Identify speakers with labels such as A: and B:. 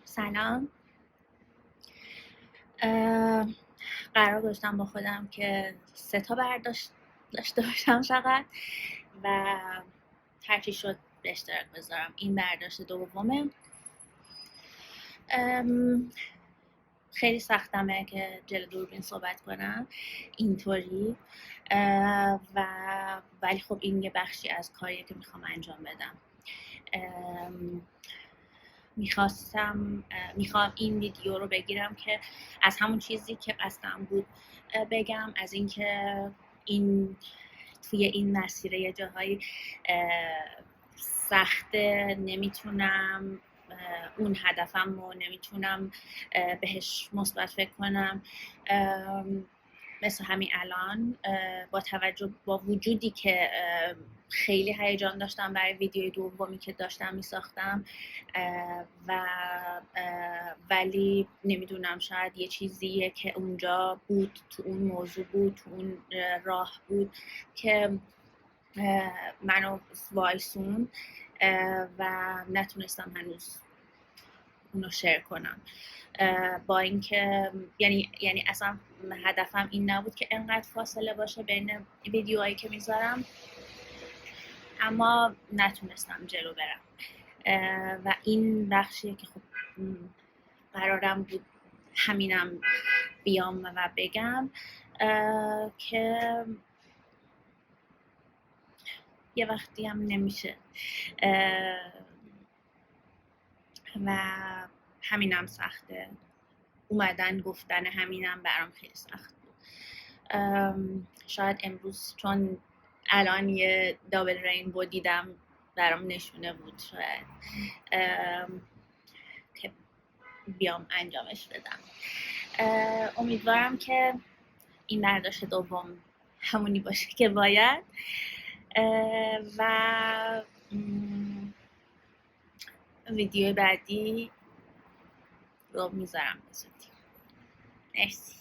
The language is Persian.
A: سلام. قرار داشتم با خودم که 3 تا برداشت داشته باشم فقط و هرچی شد به اشتراک بذارم. این برداشت دومه. خیلی سختمه که جلو دوربین صحبت کنم اینطوری، و ولی خب این یه بخشی از کاریه که میخوام انجام بدم. میخوام این ویدیو رو بگیرم که از همون چیزی که قصدم بود بگم، از اینکه این توی این مسیر یه جاهایی سخته، نمیتونم اون هدفم رو نمیتونم بهش مثبت فکر کنم. مثل همین الان با وجودی که خیلی هیجان داشتم برای ویدیوی دومی که داشتم میساختم و ولی نمیدونم، شاید یه چیزیه که اونجا بود، تو اون موضوع بود، تو اون راه بود که منو وایسون و نتونستم هنوز اونو شیر کنم. با اینکه یعنی اصلا هدفم این نبود که انقدر فاصله باشه بین ویدیوهایی که میذارم، اما نتونستم جلو برم و این بخشیه که خب قرارم بود همینم بیام و بگم که یه وقتی هم نمیشه و همینم سخته. اومدن گفتن همینم برام خیلی سخت بود. شاید امروز چون الان یه دابل رینبو دیدم برام نشونه بود شاید که بیام انجامش بدم. امیدوارم که این برداشت دوم همونی باشه که باید و ویدیو بعدی رو میذارم بزودی. مرسی.